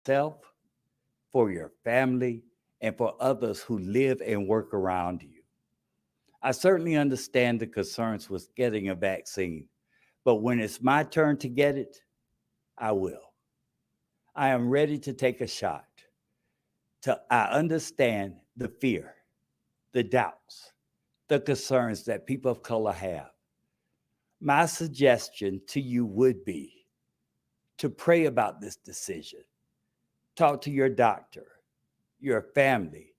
yourself, for your family, and for others who live and work around you. I certainly understand the concerns with getting a vaccine, but when it's my turn to get it, I will. I am ready to take a shot. I understand the fear, the doubts, the concerns that people of color have. My suggestion to you would be to pray about this decision. Talk to your doctor, your family,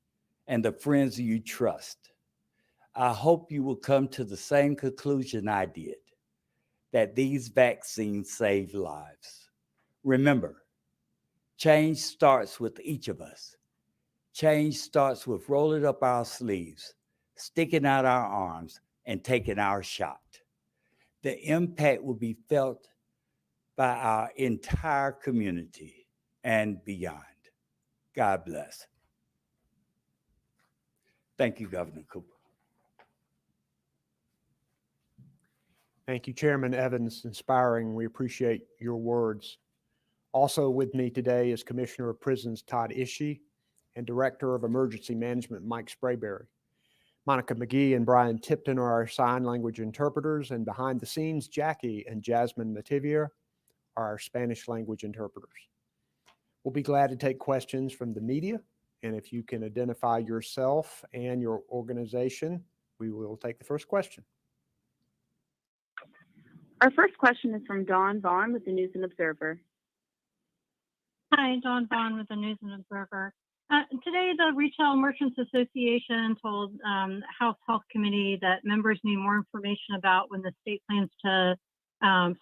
and the friends you trust. I hope you will come to the same conclusion I did, that these vaccines save lives. Remember, change starts with each of us. Change starts with rolling up our sleeves, sticking out our arms, and taking our shot. The impact will be felt by our entire community and beyond. God bless. Thank you, Governor Cooper. Thank you, Chairman Evans. Inspiring. We appreciate your words. Also with me today is Commissioner of Prisons Todd Ishii and Director of Emergency Management Mike Sprayberry. Monica McGee and Brian Tipton are our sign language interpreters, and behind the scenes, Jackie and Jasmine Mativier are our Spanish language interpreters. We'll be glad to take questions from the media, and if you can identify yourself and your organization, we will take the first question. Our first question is from Dawn Vaughn with the News and Observer. Hi, Dawn Vaughn with the News and Observer. Today, the Retail Merchants Association told House Health Committee that members need more information about when the state plans to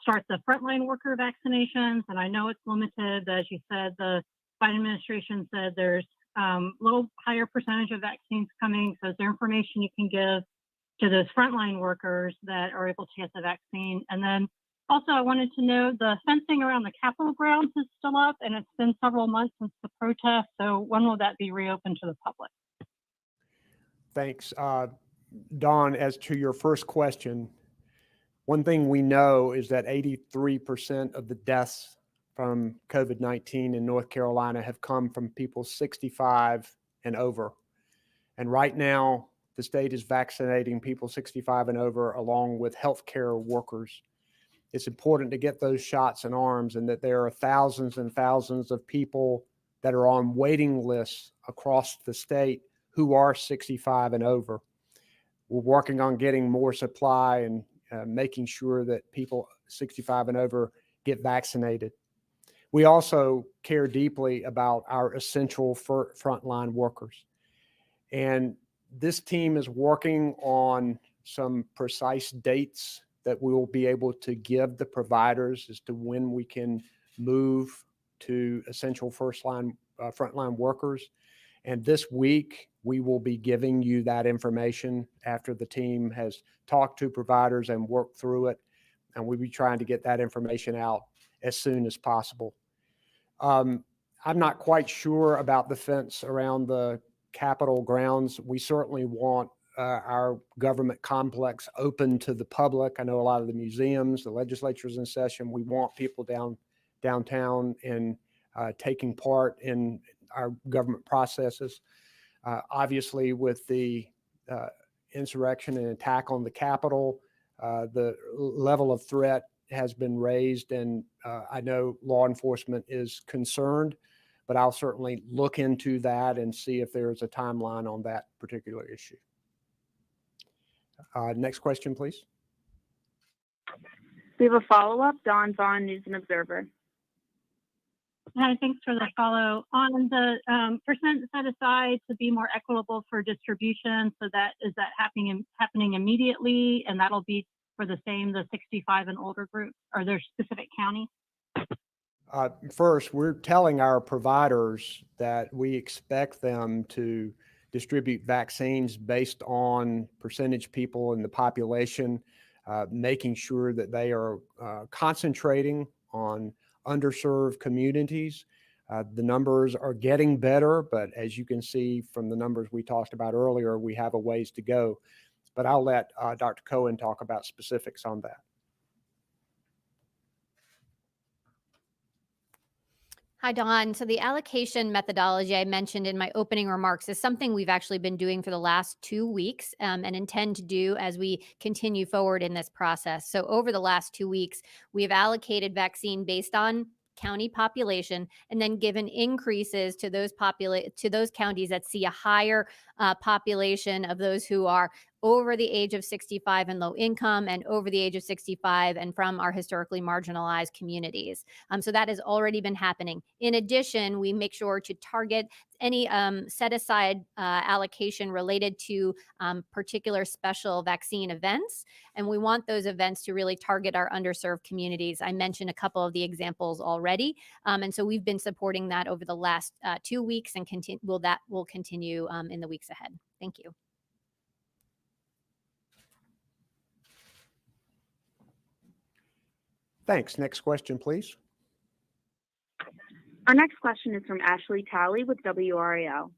start the frontline worker vaccinations. And I know it's limited, but as you said, the Biden administration said there's a little higher percentage of vaccines coming. So is there information you can give to those frontline workers that are able to get the vaccine? And then also, I wanted to know, the fencing around the Capitol grounds is still up, and it's been several months since the protest. So when will that be reopened to the public? Thanks. Dawn, as to your first question, one thing we know is that 83% of the deaths from COVID-19 in North Carolina have come from people 65 and over. And right now, the state is vaccinating people 65 and over along with healthcare workers. It's important to get those shots in arms, and that there are thousands and thousands of people that are on waiting lists across the state who are 65 and over. We're working on getting more supply and making sure that people 65 and over get vaccinated. We also care deeply about our essential frontline workers. And this team is working on some precise dates that we will be able to give the providers as to when we can move to essential frontline workers. And this week, we will be giving you that information after the team has talked to providers and worked through it. And we'll be trying to get that information out as soon as possible. I'm not quite sure about the fence around the Capitol grounds. We certainly want our government complex open to the public. I know a lot of the museums, the legislature's in session. We want people downtown and taking part in our government processes. Obviously, with the insurrection and attack on the Capitol, the level of threat has been raised, and I know law enforcement is concerned, but I'll certainly look into that and see if there's a timeline on that particular issue. Next question, please. We have a follow-up, Dawn Vaughn, News and Observer. Hi, thanks for the follow. On the percent set aside to be more equitable for distribution, so that is that happening immediately, and that'll be for the 65 and older group? Are there specific counties? First, we're telling our providers that we expect them to distribute vaccines based on percentage people in the population, making sure that they are concentrating on underserved communities. The numbers are getting better, but as you can see from the numbers we talked about earlier, we have a ways to go. But I'll let Dr. Cohen talk about specifics on that. Hi, Dawn. So the allocation methodology I mentioned in my opening remarks is something we've actually been doing for the last 2 weeks and intend to do as we continue forward in this process. So over the last 2 weeks, we've allocated vaccine based on county population and then given increases to those counties that see a higher population of those who are over the age of 65 and low income and over the age of 65 and from our historically marginalized communities. So that has already been happening. In addition, we make sure to target any set aside allocation related to particular special vaccine events. And we want those events to really target our underserved communities. I mentioned a couple of the examples already. And so we've been supporting that over the last 2 weeks and that will continue in the weeks ahead. Thank you. Thanks. Next question, please. Our next question is from Ashley Talley with WRAL.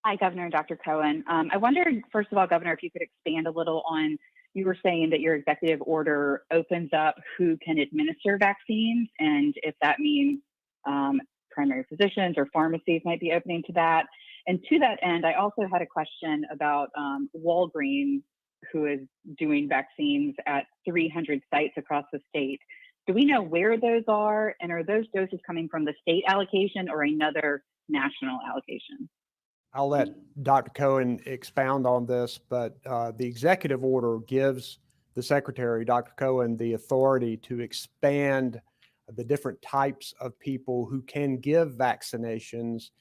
Hi, Governor and Dr. Cohen. I wondered, first of all, Governor, if you could expand a little on, you were saying that your executive order opens up who can administer vaccines, and if that means primary physicians or pharmacies might be opening to that. And to that end, I also had a question about Walgreens, who is doing vaccines at 300 sites across the state. Do we know where those are, and are those doses coming from the state allocation or another national allocation? I'll let Dr. Cohen expound on this, but the executive order gives the Secretary, Dr. Cohen, the authority to expand the different types of people who can give vaccinations,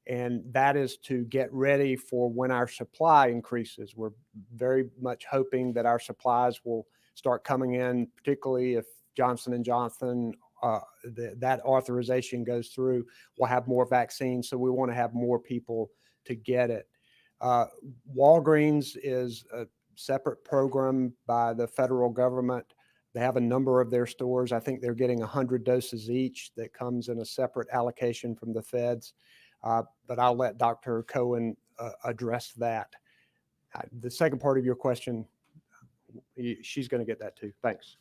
and that is to get ready for when our supply increases. We're very much hoping that our supplies will start coming in, particularly if Johnson & Johnson, that authorization goes through, we'll have more vaccines, so we want to have more people to get it. Walgreens is a separate program by the federal government. They have a number of their stores. I think they're getting 100 doses each that comes in a separate allocation from the feds. But I'll let Dr. Cohen address that. The second part of your question, she's going to get that too. Thanks.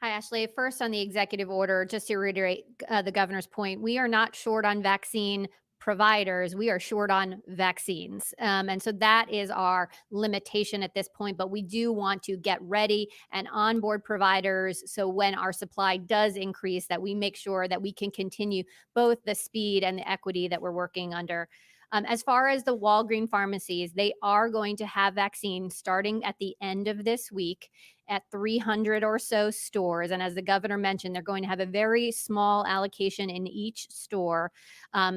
Hi, Ashley. First, on the executive order, just to reiterate the governor's point, we are not short on vaccine providers. We are short on vaccines. And so that is our limitation at this point. But we do want to get ready and onboard providers so when our supply does increase, that we make sure that we can continue both the speed and the equity that we're working under. As far as the Walgreens pharmacies, they are going to have vaccines starting at the end of this week at 300 or so stores. And as the governor mentioned, they're going to have a very small allocation in each store.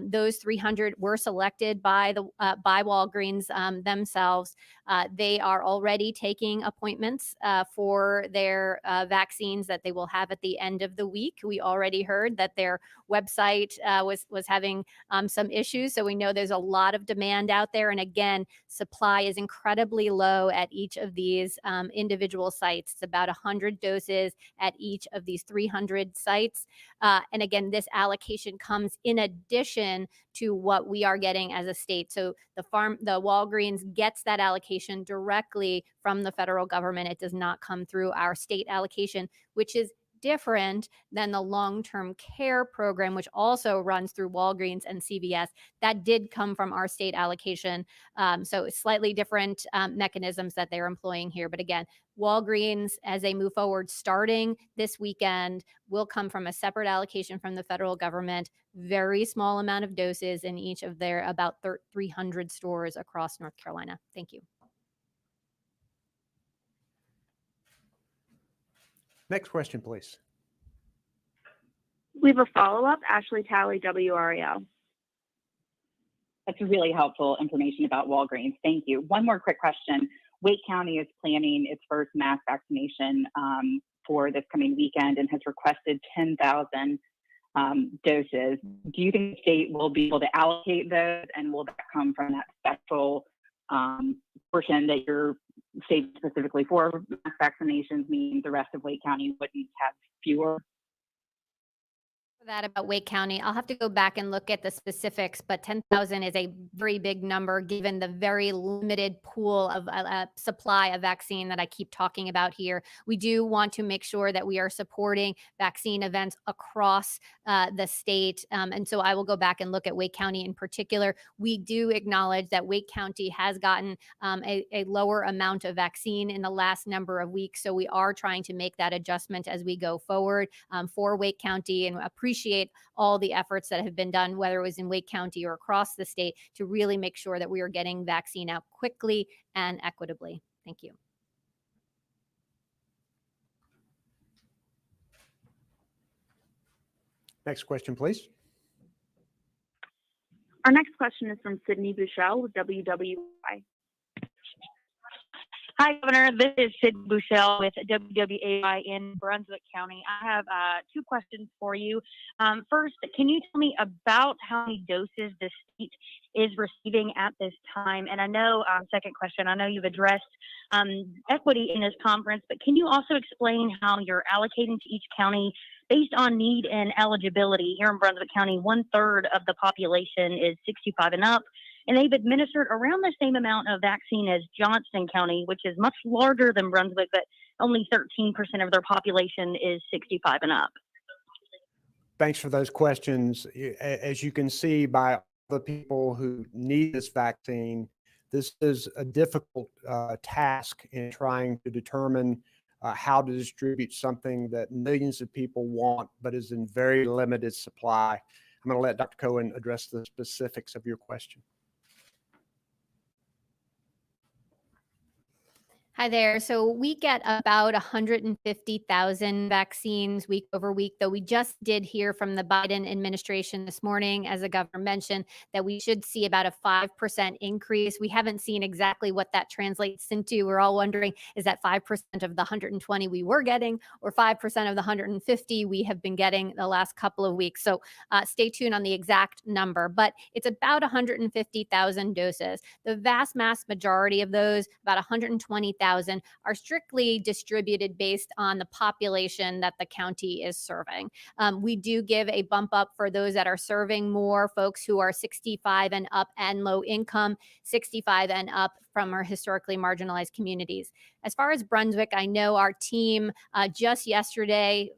Those 300 were selected by Walgreens themselves. They are already taking appointments for their vaccines that they will have at the end of the week. We already heard that their website was having some issues. So we know there's a lot of demand out there. And again, supply is incredibly low at each of these individual sites. It's about 100 doses at each of these 300 sites. And again, this allocation comes in addition to what we are getting as a state. So the Walgreens gets that allocation directly from the federal government. It does not come through our state allocation, which is different than the long-term care program, which also runs through Walgreens and CVS. That did come from our state allocation. So slightly different mechanisms that they're employing here. But again, Walgreens, as they move forward, starting this weekend, will come from a separate allocation from the federal government, very small amount of doses in each of their about 300 stores across North Carolina. Thank you. Next question, please. We have a follow-up, Ashley Talley, WRAL. That's really helpful information about Walgreens. Thank you. One more quick question. Wake County is planning its first mass vaccination for this coming weekend and has requested 10,000 doses. Do you think the state will be able to allocate those, and will that come from that special portion that you're saved specifically for mass vaccinations, meaning the rest of Wake County wouldn't have fewer? That about Wake County. I'll have to go back and look at the specifics, but 10,000 is a very big number given the very limited pool of supply of vaccine that I keep talking about here. We do want to make sure that we are supporting vaccine events across the state. And so I will go back and look at Wake County in particular. We do acknowledge that Wake County has gotten a lower amount of vaccine in the last number of weeks. So we are trying to make that adjustment as we go forward for Wake County, and appreciate all the efforts that have been done, whether it was in Wake County or across the state, to really make sure that we are getting vaccine out quickly and equitably. Thank you. Next question, please. Our next question is from Sydney Bushell with WWI. Hi, Governor. This is Sid Bushell with WWAI in Brunswick County. I have two questions for you. First, can you tell me about how many doses the state is receiving at this time? And I know, second question, I know you've addressed equity in this conference, but can you also explain how you're allocating to each county based on need and eligibility? Here in Brunswick County, 1/3 of the population is 65 and up, and they've administered around the same amount of vaccine as Johnston County, which is much larger than Brunswick, but only 13% of their population is 65 and up. Thanks for those questions. As you can see by the people who need this vaccine, this is a difficult task in trying to determine how to distribute something that millions of people want, but is in very limited supply. I'm going to let Dr. Cohen address the specifics of your question. Hi there. So we get about 150,000 vaccines week over week, though we just did hear from the Biden administration this morning, as the governor mentioned, that we should see about a 5% increase. We haven't seen exactly what that translates into. We're all wondering, is that 5% of the 120 we were getting, or 5% of the 150 we have been getting the last couple of weeks? So stay tuned on the exact number, but it's about 150,000 doses. The vast majority of those, about 120,000, are strictly distributed based on the population that the county is serving. We do give a bump up for those that are serving more folks who are 65 and up and low income, 65 and up from our historically marginalized communities. As far as Brunswick, I know our team just yesterday,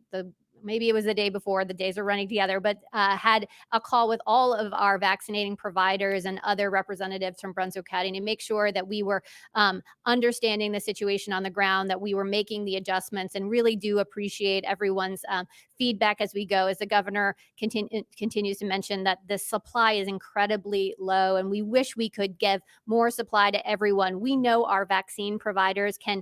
maybe it was the day before, the days are running together, but had a call with all of our vaccinating providers and other representatives from Brunswick County to make sure that we were understanding the situation on the ground, that we were making the adjustments, and really do appreciate everyone's feedback as we go. As the governor continues to mention, that the supply is incredibly low, and we wish we could give more supply to everyone. We know our vaccine providers can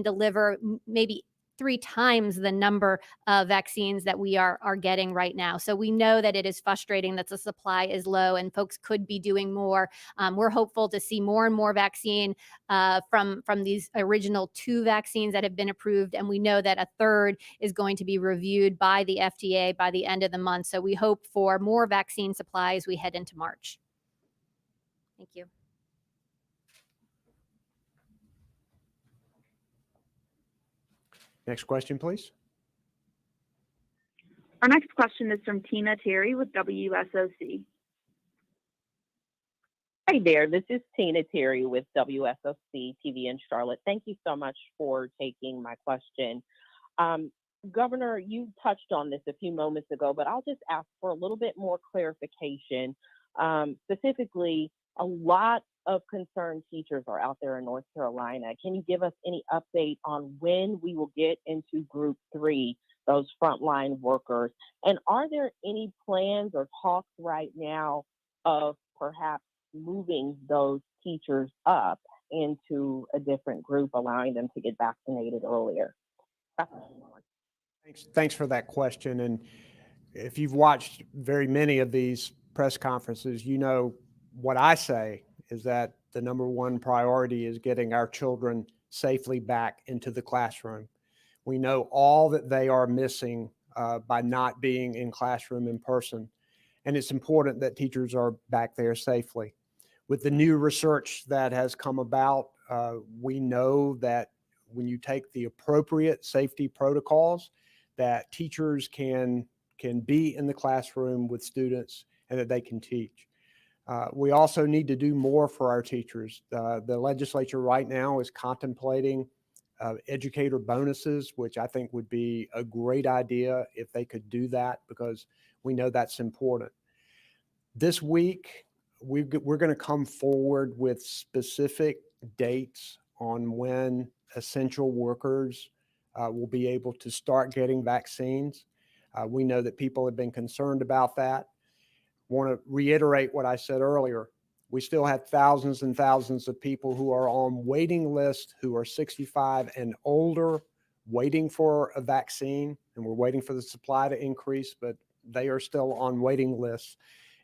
deliver maybe 3 times the number of vaccines that we are getting right now. So we know that it is frustrating that the supply is low and folks could be doing more. We're hopeful to see more and more vaccine from these original 2 vaccines that have been approved. And we know that a third is going to be reviewed by the FDA by the end of the month. So we hope for more vaccine supply as we head into March. Thank you. Next question, please. Our next question is from Tina Terry with WSOC. Hi there, this is Tina Terry with WSOC TV in Charlotte. Thank you so much for taking my question. Governor, you touched on this a few moments ago, but I'll just ask for a little bit more clarification. Specifically, a lot of concerned teachers are out there in North Carolina. Can you give us any update on when we will get into group 3, those frontline workers? And are there any plans or talks right now of perhaps moving those teachers up into a different group, allowing them to get vaccinated earlier? Thanks for that question. And if you've watched very many of these press conferences, you know what I say is that the number one priority is getting our children safely back into the classroom. We know all that they are missing by not being in classroom in person. And it's important that teachers are back there safely. With the new research that has come about, we know that when you take the appropriate safety protocols, that teachers can can be in the classroom with students and that they can teach. We also need to do more for our teachers. The legislature right now is contemplating educator bonuses, which I think would be a great idea if they could do that, because we know that's important. This week, we're going to come forward with specific dates on when essential workers will be able to start getting vaccines. We know that people have been concerned about that. Want to reiterate what I said earlier. We still have thousands and thousands of people who are on waiting lists, who are 65 and older, waiting for a vaccine, and we're waiting for the supply to increase, but they are still on waiting lists.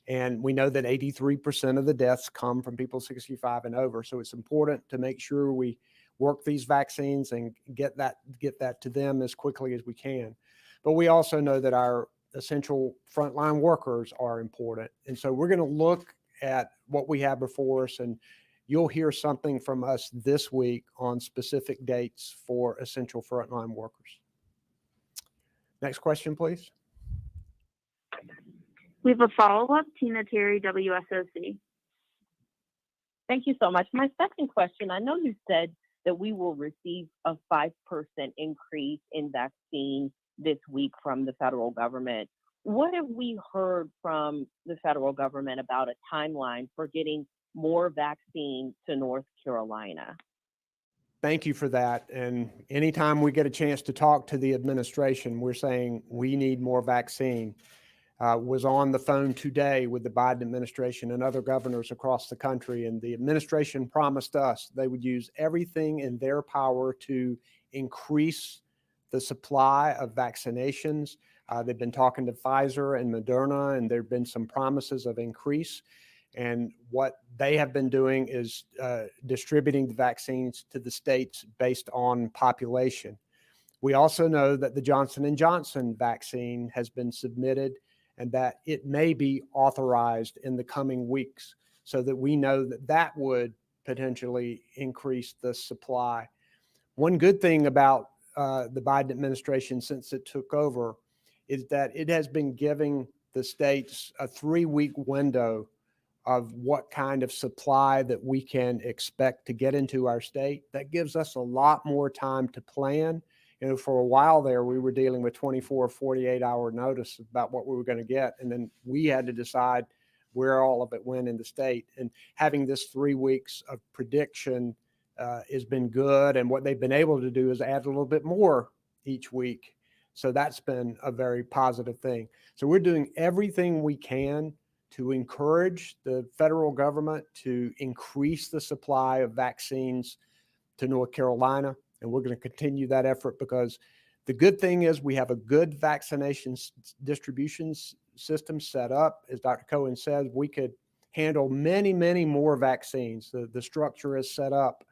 And we know that 83% of the deaths come from people 65 and over. So it's important to make sure we work these vaccines and get that to them as quickly as we can. But we also know that our essential frontline workers are important. And so we're going to look at what we have before us, and you'll hear something from us this week on specific dates for essential frontline workers. Next question, please. We have a follow-up, Tina Terry, WSOC. Thank you so much. My second question, I know you said that we will receive a 5% increase in vaccine this week from the federal government. What have we heard from the federal government about a timeline for getting more vaccine to North Carolina? Thank you for that. And anytime we get a chance to talk to the administration, we're saying we need more vaccine. Was on the phone today with the Biden administration and other governors across the country, and the administration promised us they would use everything in their power to increase the supply of vaccinations. They've been talking to Pfizer and Moderna, and there have been some promises of increase. And what they have been doing is distributing the vaccines to the states based on population. We also know that the Johnson & Johnson vaccine has been submitted and that it may be authorized in the coming weeks, so that we know that that would potentially increase the supply. One good thing about the Biden administration since it took over is that it has been giving the states a 3-week window of what kind of supply that we can expect to get into our state. That gives us a lot more time to plan. You know, for a while there, we were dealing with 24, 48-hour notice about what we were going to get. And then we had to decide where all of it went in the state. And having this 3 weeks of prediction has been good. And what they've been able to do is add a little bit more each week. So that's been a very positive thing. So we're doing everything we can to encourage the federal government to increase the supply of vaccines to North Carolina. And we're going to continue that effort, because the good thing is we have a good vaccination distribution system set up. As Dr. Cohen said, we could handle many, many more vaccines. The structure is set up,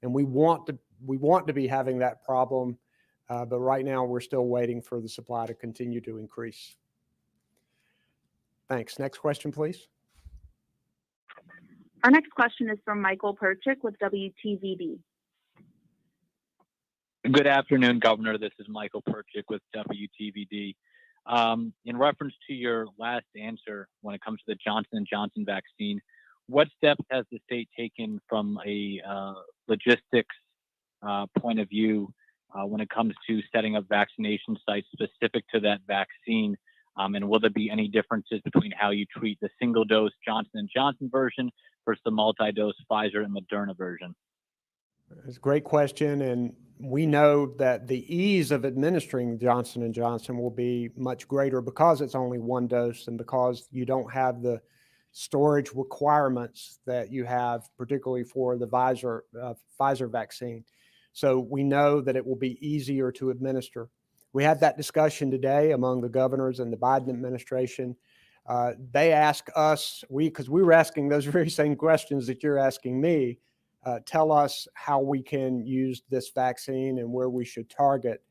and we want to be having that problem. But right now we're still waiting for the supply to continue to increase. Thanks. Next question, please. Our next question is from Michael Perchik with WTVD. Good afternoon, Governor. This is Michael Perchik with WTVD. In reference to your last answer, when it comes to the Johnson & Johnson vaccine, what steps has the state taken from a logistics point of view when it comes to setting up vaccination sites specific to that vaccine? And will there be any differences between how you treat the single-dose Johnson & Johnson version versus the multi-dose Pfizer and Moderna version? It's a great question, and we know that the ease of administering Johnson & Johnson will be much greater because it's only one dose and because you don't have the storage requirements that you have, particularly for the Pfizer vaccine. So we know that it will be easier to administer. We had that discussion today among the governors and the Biden administration. They asked us, because we were asking those very same questions that you're asking me, tell us how we can use this vaccine and where we should target.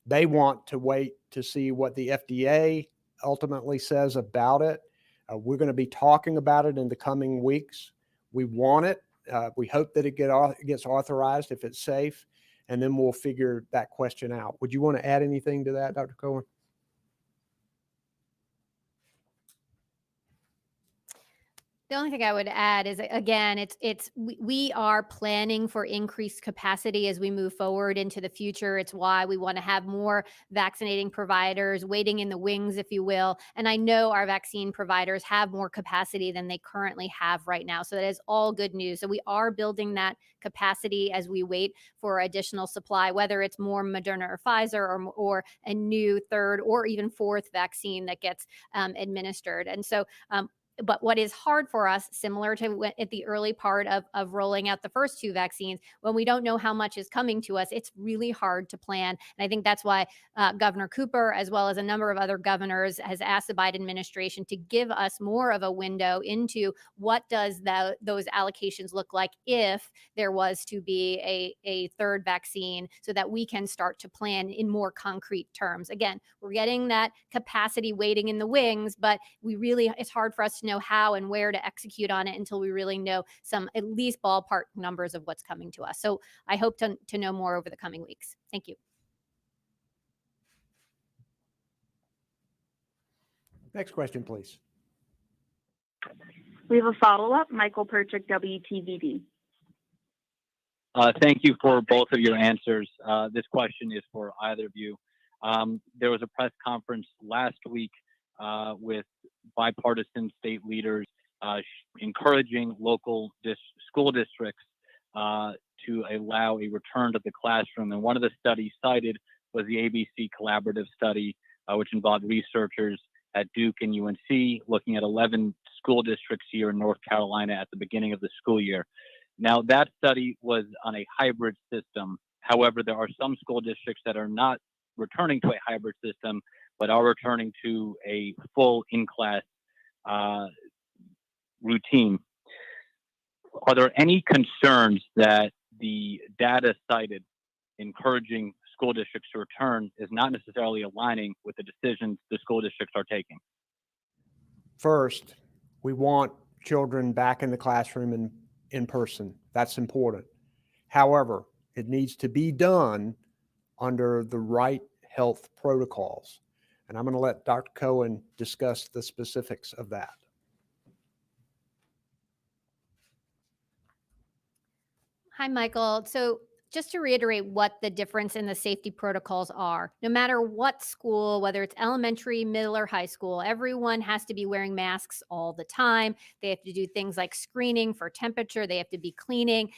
They want to wait to see what the FDA ultimately says about it. We're going to be talking about it in the coming weeks. We want it. We hope that it gets authorized if it's safe, and then we'll figure that question out. Would you want to add anything to that, Dr. Cohen? The only thing I would add is, again, we are planning for increased capacity as we move forward into the future. It's why we want to have more vaccinating providers waiting in the wings, if you will. And I know our vaccine providers have more capacity than they currently have right now. So that is all good news. So we are building that capacity as we wait for additional supply, whether it's more Moderna or Pfizer or a new third or even fourth vaccine that gets administered. And so but what is hard for us, similar to at the early part of rolling out the first two vaccines, when we don't know how much is coming to us, it's really hard to plan. And I think that's why Governor Cooper, as well as a number of other governors, has asked the Biden administration to give us more of a window into what does those allocations look like if there was to be a third vaccine, so that we can start to plan in more concrete terms. Again, we're getting that capacity waiting in the wings, but it's hard for us to know how and where to execute on it until we really know some at least ballpark numbers of what's coming to us. So I hope to know more over the coming weeks. Thank you. Next question, please. We have a follow-up. Michael Perchik, WTVD. Thank you for both of your answers. This question is for either of you. There was a press conference last week with bipartisan state leaders encouraging local school districts to allow a return to the classroom. And one of the studies cited was the ABC Collaborative study, which involved researchers at Duke and UNC looking at 11 school districts here in North Carolina at the beginning of the school year. Now, that study was on a hybrid system. However, there are some school districts that are not returning to a hybrid system, but are returning to a full in-class routine. Are there any concerns that the data cited encouraging school districts to return is not necessarily aligning with the decisions the school districts are taking? First, we want children back in the classroom and in person. That's important. However, it needs to be done under the right health protocols. And I'm going to let Dr. Cohen discuss the specifics of that. Hi, Michael. So just to reiterate what the difference in the safety protocols are, no matter what school, whether it's elementary, middle, or high school, everyone has to be wearing masks all the time. They have to do things like screening for temperature. They have to be cleaning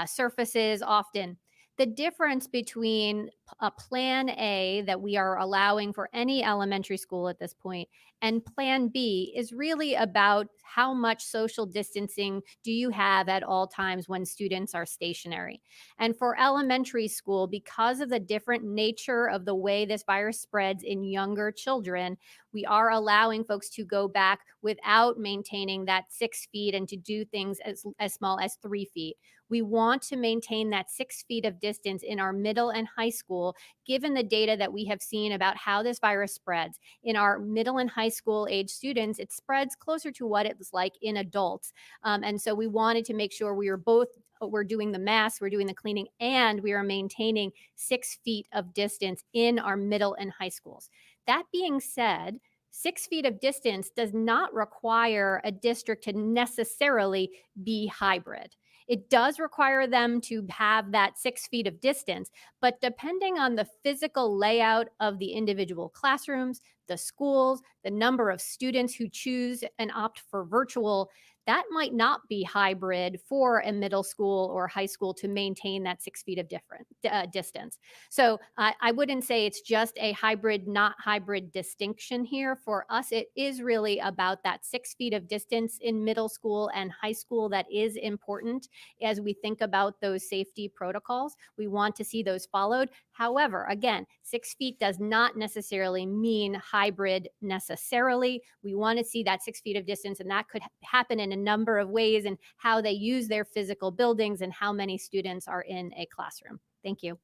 surfaces often. The difference between a Plan A that we are allowing for any elementary school at this point and Plan B is really about how much social distancing do you have at all times when students are stationary. And for elementary school, because of the different nature of the way this virus spreads in younger children, we are allowing folks to go back without maintaining that 6 feet and to do things as small as 3 feet. We want to maintain that 6 feet of distance in our middle and high school, given the data that we have seen about how this virus spreads. In our middle and high school age students, it spreads closer to what it's like in adults. And so we wanted to make sure we're doing the masks, we're doing the cleaning, and we are maintaining 6 feet of distance in our middle and high schools. That being said, 6 feet of distance does not require a district to necessarily be hybrid. It does require them to have that 6 feet of distance, but depending on the physical layout of the individual classrooms, the schools, the number of students who choose and opt for virtual, that might not be hybrid for a middle school or high school to maintain that 6 feet of distance. So I wouldn't say it's just a hybrid, not hybrid distinction here. For us, it is really about that 6 feet of distance in middle school and high school that is important as we think about those safety protocols. We want to see those followed. However, again, 6 feet does not necessarily mean hybrid necessarily. We want to see that 6 feet of distance, and that could happen in a number of ways and how they use their physical buildings and how many students are in a classroom. Thank you.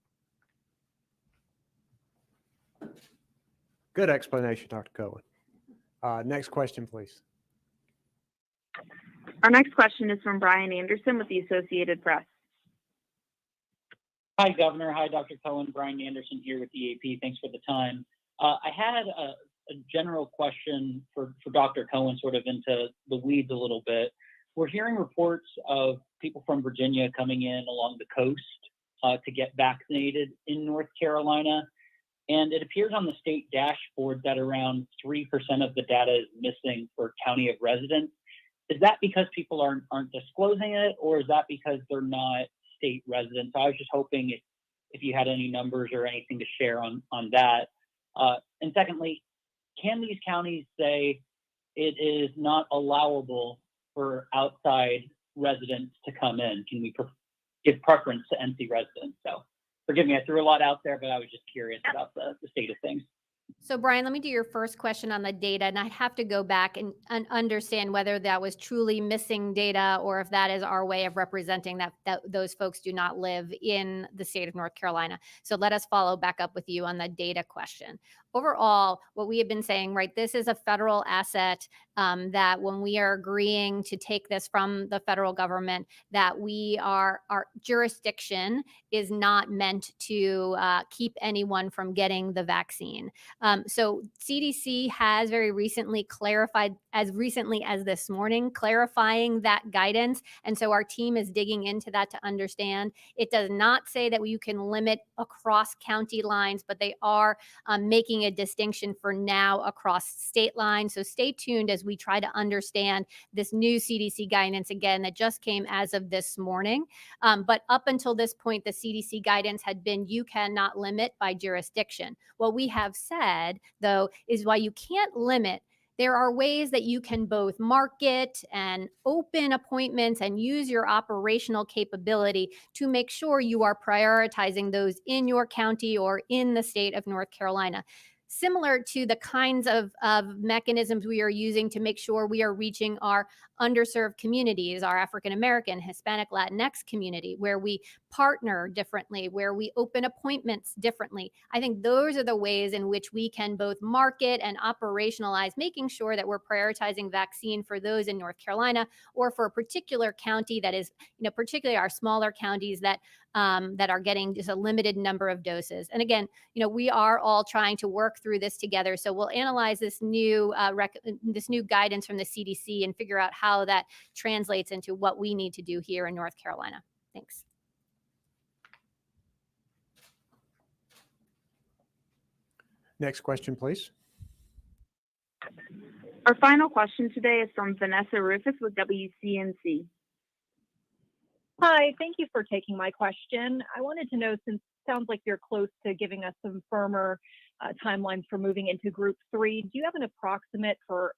Good explanation, Dr. Cohen. Next question, please. Our next question is from Brian Anderson with the Associated Press. Hi, Governor. Hi, Dr. Cohen. Brian Anderson here with EAP. Thanks for the time. I had a general question for Dr. Cohen, sort of into the weeds a little bit. we're hearing reports of people from Virginia coming in along the coast to get vaccinated in North Carolina. And it appears on the state dashboard that around 3% of the data is missing for county of residence. Is that because people aren't disclosing it, or is that because they're not state residents? I was just hoping if you had any numbers or anything to share on that. And secondly, can these counties say it is not allowable for outside residents to come in? Can we give preference to NC residents? So forgive me, I threw a lot out there, but I was just curious about the state of things. So Brian, let me do your first question on the data, and I'd have to go back and understand whether that was truly missing data or if that is our way of representing that those folks do not live in the state of North Carolina. So let us follow back up with you on the data question. Overall, what we have been saying, right, this is a federal asset that when we are agreeing to take this from the federal government, that our jurisdiction is not meant to keep anyone from getting the vaccine. So CDC has very recently clarified, as recently as this morning, clarifying that guidance. And so our team is digging into that to understand. It does not say that you can limit across county lines, but they are making a distinction for now across state lines. So stay tuned as we try to understand this new CDC guidance, again, that just came as of this morning. But up until this point, the CDC guidance had been you cannot limit by jurisdiction. What we have said, though, is while you can't limit, there are ways that you can both market and open appointments and use your operational capability to make sure you are prioritizing those in your county or in the state of North Carolina. Similar to the kinds of mechanisms we are using to make sure we are reaching our underserved communities, our African American, Hispanic, Latinx community, where we partner differently, where we open appointments differently. I think those are the ways in which we can both market and operationalize, making sure that we're prioritizing vaccine for those in North Carolina or for a particular county that is, particularly our smaller counties that are getting just a limited number of doses. And again, we are all trying to work through this together. So we'll analyze this new guidance from the CDC and figure out how that translates into what we need to do here in North Carolina. Thanks. Next question, please. Our final question today is from Vanessa Rufus with WCNC. Hi, thank you for taking my question. I wanted to know, since it sounds like you're close to giving us some firmer timelines for moving into Group 3, do you have an approximate for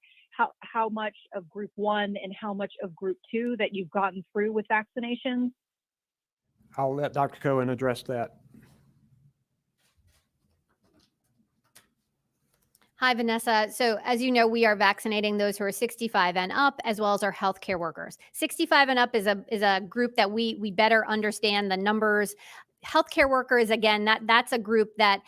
how much of Group 1 and how much of Group 2 that you've gotten through with vaccinations? I'll let Dr. Cohen address that. Hi, Vanessa. So as you know, we are vaccinating those who are 65 and up, as well as our healthcare workers. 65 and up is a group that we better understand the numbers. Healthcare workers, again, that's a group that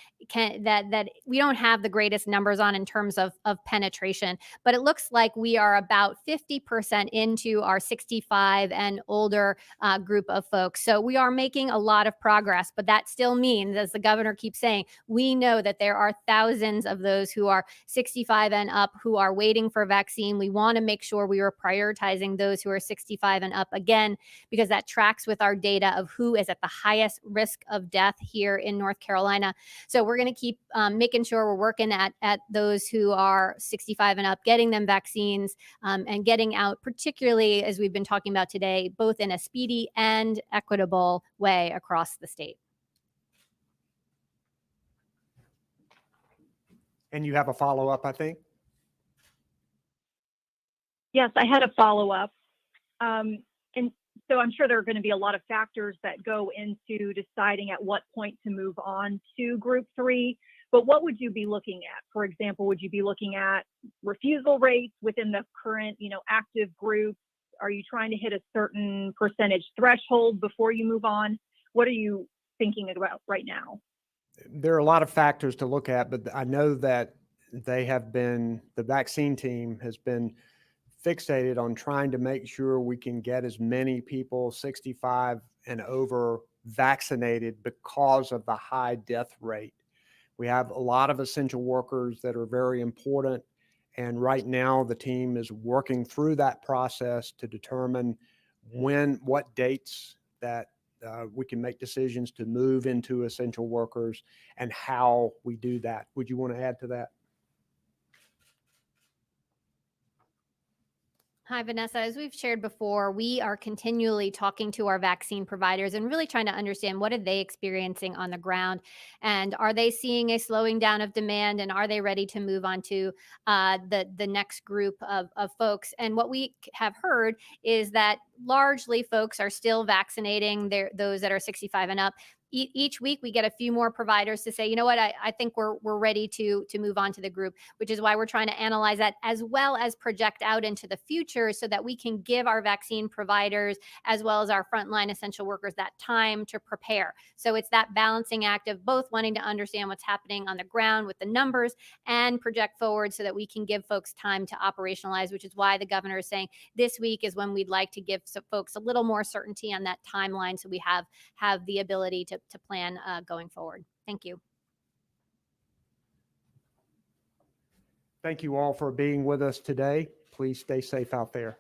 we don't have the greatest numbers on in terms of penetration, but it looks like we are about 50% into our 65 and older group of folks. So we are making a lot of progress, but that still means, as the governor keeps saying, we know that there are thousands of those who are 65 and up who are waiting for a vaccine. We want to make sure we are prioritizing those who are 65 and up, again, because that tracks with our data of who is at the highest risk of death here in North Carolina. So we're going to keep making sure we're working at those who are 65 and up, getting them vaccines and getting out, particularly as we've been talking about today, both in a speedy and equitable way across the state. And you have a follow-up, I think? Yes, I had a follow-up. And so I'm sure there are going to be a lot of factors that go into deciding at what point to move on to Group 3. But what would you be looking at? For example, would you be looking at refusal rates within the current, active group? Are you trying to hit a certain percentage threshold before you move on? What are you thinking about right now? There are a lot of factors to look at, but I know that the vaccine team has been fixated on trying to make sure we can get as many people 65 and over vaccinated because of the high death rate. We have a lot of essential workers that are very important, And right now, the team is working through that process to determine what dates that we can make decisions to move into essential workers and how we do that. Would you want to add to that? Hi, Vanessa. As we've shared before, we are continually talking to our vaccine providers and really trying to understand what are they experiencing on the ground, and are they seeing a slowing down of demand, and are they ready to move on to the next group of folks. And what we have heard is that largely folks are still vaccinating those that are 65 and up. Each week we get a few more providers to say, you know what, I think we're ready to move on to the group, which is why we're trying to analyze that as well as project out into the future so that we can give our vaccine providers as well as our frontline essential workers that time to prepare. So it's that balancing act of both wanting to understand what's happening on the ground with the numbers and project forward so that we can give folks time to operationalize, which is why the governor is saying this week is when we'd like to give folks a little more certainty on that timeline so we have the ability to plan going forward. Thank you. Thank you all for being with us today. Please stay safe out there.